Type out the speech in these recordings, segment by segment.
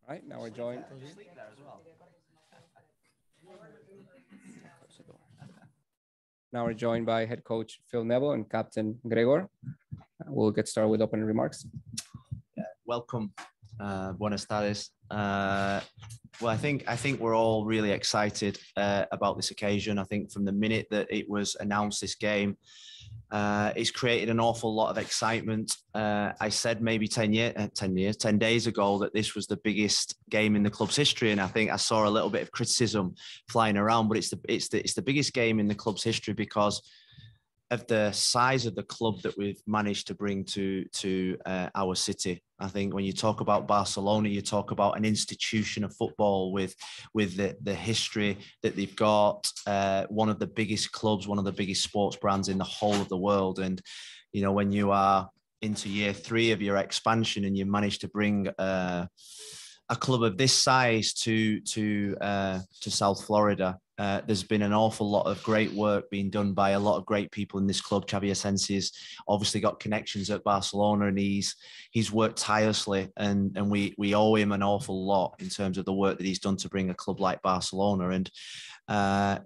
All right, now we're joined. Now we're joined by head coach Phil Neville and captain Gregore. We'll get started with opening remarks. Welcome, buenas tardes. Well, I think we're all really excited about this occasion. I think from the minute that it was announced, this game, it's created an awful lot of excitement. I said maybe 10 days ago that this was the biggest game in the club's history, and I think I saw a little bit of criticism flying around. But it's the biggest game in the club's history because of the size of the club that we've managed to bring to our city. I think when you talk about Barcelona, you talk about an institution of football with the history that they've got, one of the biggest clubs, one of the biggest sports brands in the whole of the world. And, you know, when you are into year 3 of your expansion and you manage to bring a club of this size to South Florida, there's been an awful lot of great work being done by a lot of great people in this club. Xavi Asensi's obviously got connections at Barcelona, and he's worked tirelessly, and we owe him an awful lot in terms of the work that he's done to bring a club like Barcelona. And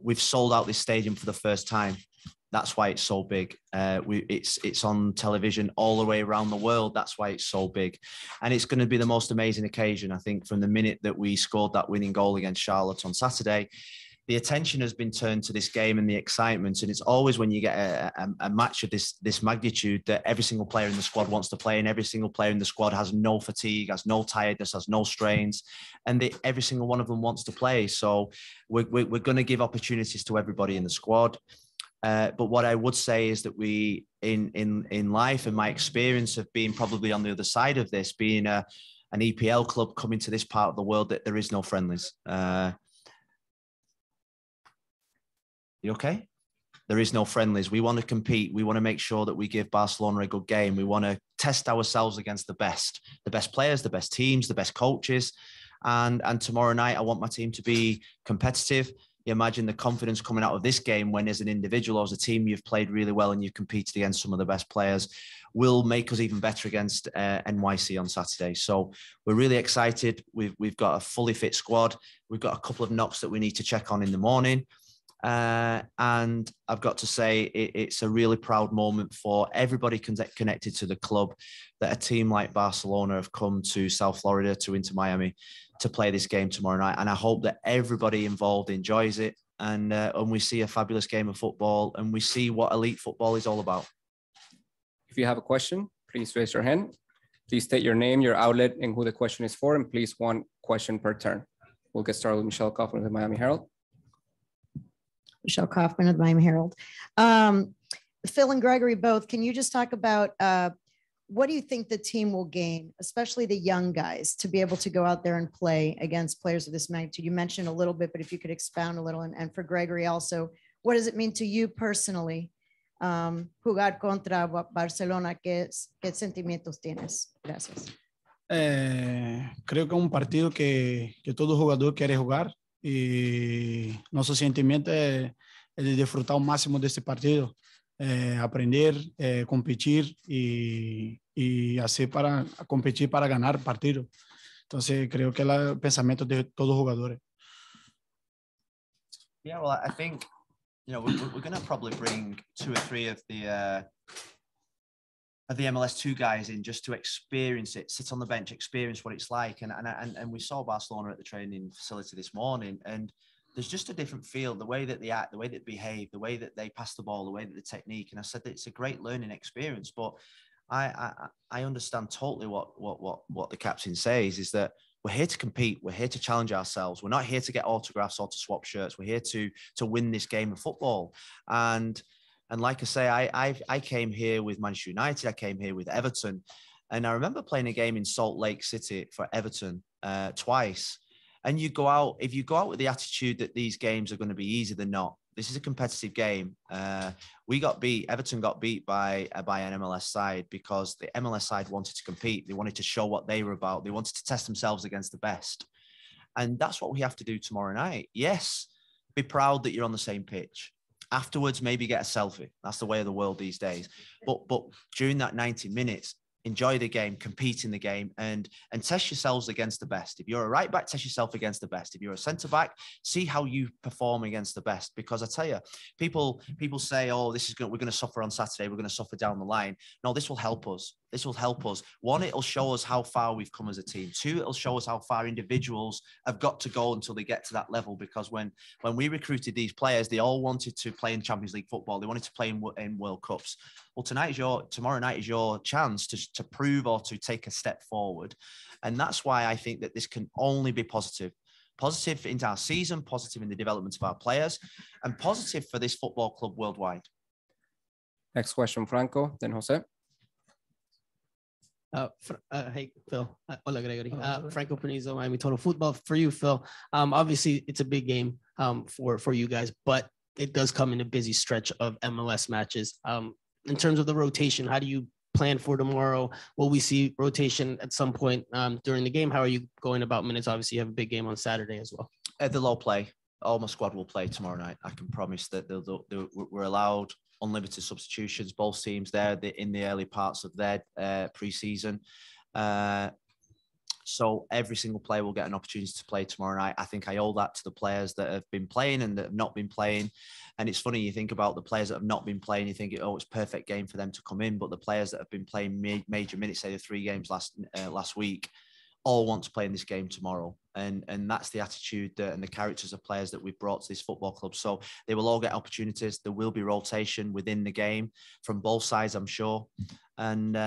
we've sold out this stadium for the first time. That's why it's so big. It's on television all the way around the world. That's why it's so big. And it's going to be the most amazing occasion. I think from the minute that we scored that winning goal against Charlotte on Saturday, the attention has been turned to this game and the excitement. And it's always when you get a match of this magnitude that every single player in the squad wants to play, and every single player in the squad has no fatigue, has no tiredness, has no strains, and every single one of them wants to play. So we're going to give opportunities to everybody in the squad. But what I would say is that we, in life and my experience of being probably on the other side of this, being an EPL club coming to this part of the world, that there is no friendlies. You okay? There is no friendlies. We want to compete. We want to make sure that we give Barcelona a good game. We want to test ourselves against the best players, the best teams, the best coaches. And tomorrow night, I want my team to be competitive. You imagine the confidence coming out of this game when, as an individual or as a team, you've played really well and you've competed against some of the best players, will make us even better against NYC on Saturday. So we're really excited. We've got a fully fit squad. We've got a couple of knocks that we need to check on in the morning. And I've got to say, it's a really proud moment for everybody connected to the club that a team like Barcelona have come to South Florida, to Inter Miami, to play this game tomorrow night. And I hope that everybody involved enjoys it, and we see a fabulous game of football, and we see what elite football is all about. If you have a question, please raise your hand. Please state your name, your outlet, and who the question is for, and please one question per turn. We'll get started with Michelle Kaufman of the Miami Herald. Michelle Kaufman of the Miami Herald. Phil and Gregory both, can you just talk about what do you think the team will gain, especially the young guys, to be able to go out there and play against players of this magnitude? You mentioned a little bit, but if you could expound a little, and for Gregory also, what does it mean to you personally, jugar contra Barcelona? ¿Qué sentimientos tienes? Gracias. Creo que es un partido que todo jugador quiere jugar. Y nuestro sentimiento es de disfrutar al máximo de este partido, aprender, competir y hacer para competir para ganar el partido. Entonces creo que es el pensamiento de todos los jugadores. Yeah, well, I think, you know, we're going to probably bring 2 or 3 of the MLS2 guys in just to experience it, sit on the bench, experience what it's like. And we saw Barcelona at the training facility this morning, and there's just a different feel, the way that they act, the way that they behave, the way that they pass the ball, the way that the technique. And I said that it's a great learning experience, but I understand totally what the captain says, is that we're here to compete. We're here to challenge ourselves. We're not here to get autographs or to swap shirts. We're here to win this game of football. And like I say, I came here with Manchester United. I came here with Everton. And I remember playing a game in Salt Lake City for Everton twice. And if you go out with the attitude that these games are going to be easier than not, this is a competitive game. Everton got beat by an MLS side because the MLS side wanted to compete. They wanted to show what they were about. They wanted to test themselves against the best. And that's what we have to do tomorrow night. Yes, be proud that you're on the same pitch. Afterwards, maybe get a selfie. That's the way of the world these days. But during that 90 minutes, enjoy the game, compete in the game, and test yourselves against the best. If you're a right back, test yourself against the best. If you're a centre back, see how you perform against the best. Because I tell you, people say, "Oh, we're going to suffer on Saturday. We're going to suffer down the line." No, this will help us. This will help us. One, it'll show us how far we've come as a team. Two, it'll show us how far individuals have got to go until they get to that level. Because when we recruited these players, they all wanted to play in Champions League football. They wanted to play in World Cups. Well, tomorrow night is your chance to prove or to take a step forward. And that's why I think that this can only be positive. Positive into our season, positive in the development of our players, and positive for this football club worldwide. Next question, Franco, then Jose. Hey, Phil. Hola, Gregory. Franco Panizo, Miami Total Football. For you, Phil, obviously it's a big game for you guys, but it does come in a busy stretch of MLS matches. In terms of the rotation, how do you plan for tomorrow? Will we see rotation at some point during the game? How are you going about minutes? Obviously, you have a big game on Saturday as well. They'll all play. All my squad will play tomorrow night. I can promise that we're allowed unlimited substitutions. Both teams there in the early parts of their pre-season. So every single player will get an opportunity to play tomorrow night. I think I owe that to the players that have been playing and that have not been playing. And it's funny, you think about the players that have not been playing, you think, oh, it's a perfect game for them to come in. But the players that have been playing major minutes, say the 3 games last week, all want to play in this game tomorrow. And that's the attitude and the characters of players that we've brought to this football club. So they will all get opportunities. There will be rotation within the game from both sides, I'm sure. And,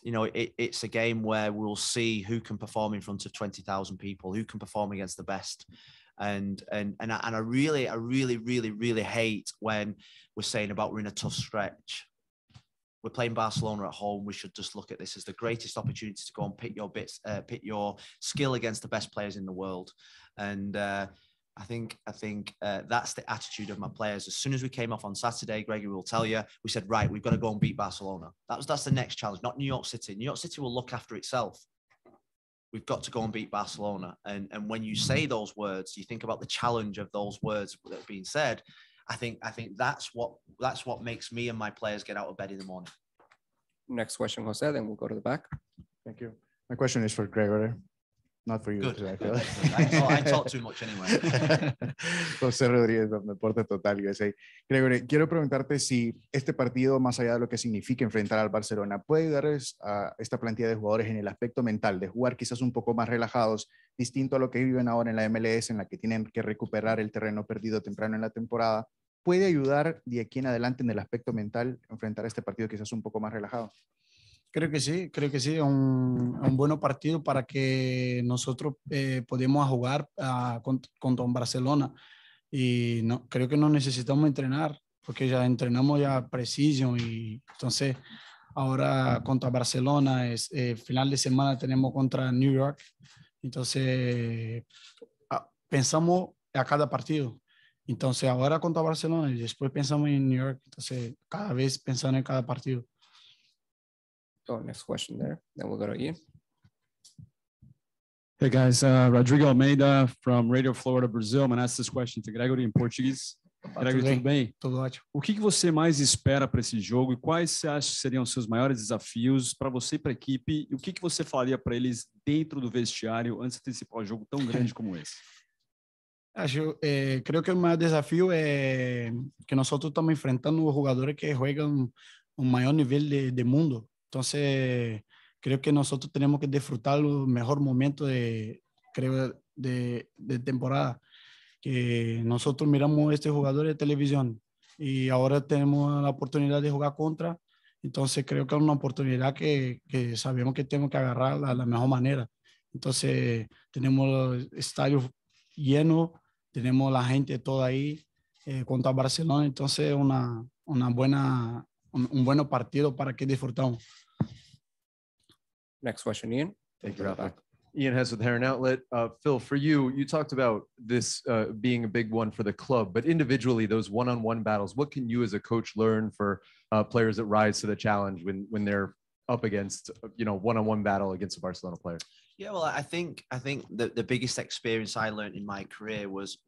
it's a game where we'll see who can perform in front of 20,000 people, who can perform against the best. And I really hate when we're saying about we're in a tough stretch. We're playing Barcelona at home. We should just look at this as the greatest opportunity to go and pit your skill against the best players in the world. And I think that's the attitude of my players. As soon as we came off on Saturday, Gregore will tell you, we said, right, we've got to go and beat Barcelona. That's the next challenge, not New York City. New York City will look after itself. We've got to go and beat Barcelona. And when you say those words, you think about the challenge of those words that are being said. I think that's what makes me and my players get out of bed in the morning. Next question, Jose, then we'll go to the back. Thank you. My question is for Gregore, not for you. Good. I feel. I talk too much anyway. José Rodríguez, Deporte Total USA. Gregore, quiero preguntarte si este partido, más allá de lo que significa enfrentar al Barcelona, puede ayudarles a esta plantilla de jugadores en el aspecto mental, de jugar quizás un poco más relajados, distinto a lo que viven ahora en la MLS, en la que tienen que recuperar el terreno perdido temprano en la temporada. ¿Puede ayudar de aquí en adelante en el aspecto mental enfrentar este partido quizás un poco más relajado? Creo que sí, un buen partido para que nosotros podamos jugar contra un Barcelona. Y no, creo que no necesitamos entrenar, porque ya entrenamos ya precision y entonces ahora contra Barcelona, final de semana tenemos contra New York. Entonces pensamos a cada partido. Entonces ahora contra Barcelona y después pensamos en New York. Entonces cada vez pensando en cada partido. So next question there, then we'll go to Ian. Hey guys, Rodrigo Almeida from Radio Florida, Brazil. I'm going to ask this question to Gregore em português. Gregore, tudo bem? Tudo ótimo. O que você mais espera para esse jogo e quais você acha que seriam os seus maiores desafios para você e para a equipe? E o que você falaria para eles dentro do vestiário antes de antecipar um jogo tão grande como esse? Creo que el mayor desafío es que nosotros estamos enfrentando jugadores que juegan un mayor nivel de mundo. Entonces, creo que nosotros tenemos que disfrutar los mejores momentos de temporada. Que nosotros miramos a este jugador de televisión y ahora tenemos la oportunidad de jugar contra. Entonces, creo que es una oportunidad que sabemos que tenemos que agarrar de la mejor manera. Entonces, tenemos los estadios llenos, tenemos la gente toda ahí contra Barcelona. Entonces, un buen partido para que disfrutamos. Next question, Ian. Thank you, Rafa. Ian Hess with Heron Outlet. Phil, for you talked about this being a big one for the club, but individually, those one-on-one battles, what can you as a coach learn for players that rise to the challenge when they're up against, one-on-one battle against a Barcelona player? Yeah, well, I think the biggest experience I learned in my career was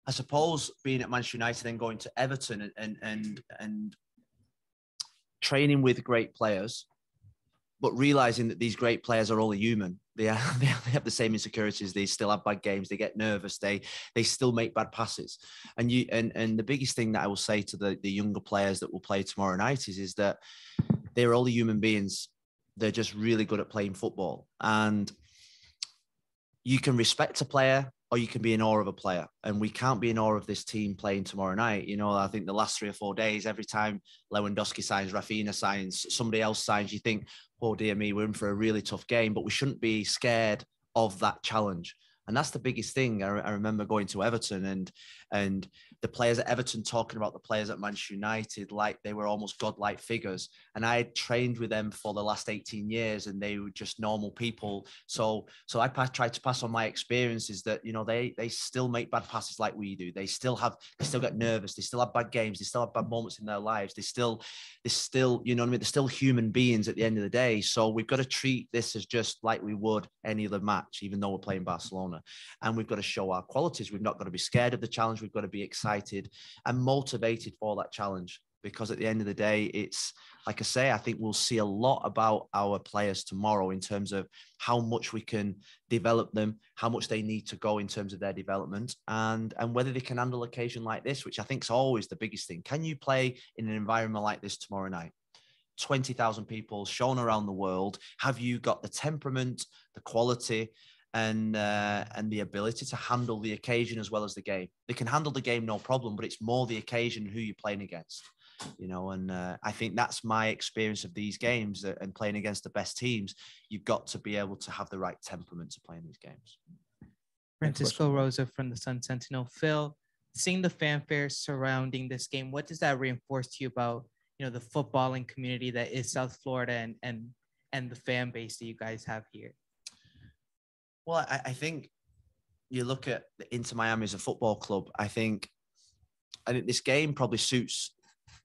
I suppose being at Manchester United and going to Everton and training with great players but realizing that these great players are all human. They have the same insecurities. They still have bad games. They get nervous. They still make bad passes. And the biggest thing that I will say to the younger players that will play tomorrow night is that they're all human beings. They're just really good at playing football. And you can respect a player or you can be in awe of a player. And we can't be in awe of this team playing tomorrow night. You know, I think the last 3 or 4 days, every time Lewandowski signs, Rafinha signs, somebody else signs, you think, oh dear me, we're in for a really tough game, but we shouldn't be scared of that challenge. And that's the biggest thing. I remember going to Everton and the players at Everton talking about the players at Manchester United like they were almost godlike figures. And I had trained with them for the last 18 years and they were just normal people. So I tried to pass on my experiences that, you know, they still make bad passes like we do. They still get nervous. They still have bad games. They still have bad moments in their lives. They still, you know what I mean? They're still human beings at the end of the day. So we've got to treat this as just like we would any other match, even though we're playing Barcelona. And we've got to show our qualities. We've not got to be scared of the challenge. We've got to be excited and motivated for that challenge. Because at the end of the day, it's like I say, I think we'll see a lot about our players tomorrow in terms of how much we can develop them, how much they need to go in terms of their development, and whether they can handle occasion like this, which I think is always the biggest thing. Can you play in an environment like this tomorrow night? 20,000 people shown around the world. Have you got the temperament, the quality, and the ability to handle the occasion as well as the game? They can handle the game, no problem, but it's more the occasion who you're playing against, you know. And I think that's my experience of these games and playing against the best teams. You've got to be able to have the right temperament to play in these games. Francisco Rosa from the Sun Sentinel. Phil, seeing the fanfare surrounding this game, what does that reinforce to you about, you know, the footballing community that is South Florida and the fan base that you guys have here? Well, I think you look at Inter Miami as a football club. I think this game probably suits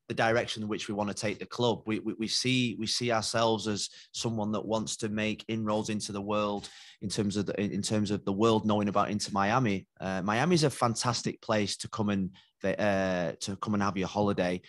the direction in which we want to take the club. We see ourselves as someone that wants to make inroads into the world in terms of the world knowing about Inter Miami. Miami is a fantastic place to come and have your holiday.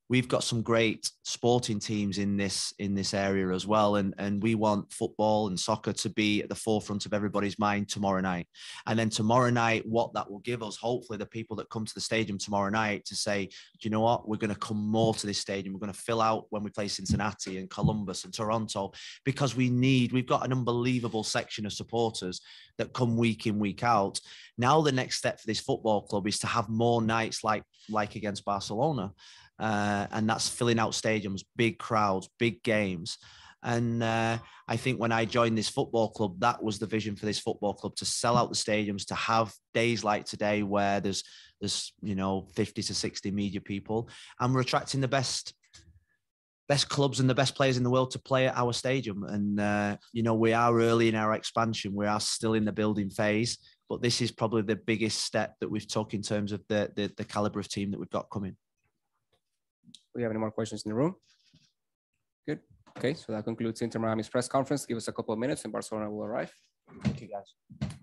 We've got some great sporting teams in this area as well. And we want football and soccer to be at the forefront of everybody's mind tomorrow night. And then tomorrow night, what that will give us, hopefully the people that come to the stadium tomorrow night to say, do you know what, we're going to come more to this stadium. We're going to fill out when we play Cincinnati and Columbus and Toronto, because we've got an unbelievable section of supporters that come week in, week out. Now the next step for this football club is to have more nights like against Barcelona. And that's filling out stadiums, big crowds, big games. And I think when I joined this football club, that was the vision for this football club, to sell out the stadiums, to have days like today where there's 50 to 60 media people, and we're attracting the best clubs and the best players in the world to play at our stadium. And we are early in our expansion. We are still in the building phase, but this is probably the biggest step that we've took in terms of the caliber of team that we've got coming. Do we have any more questions in the room? Good. Okay, so that concludes Inter Miami's press conference. Give us a couple of minutes and Barcelona will arrive. Thank you, guys.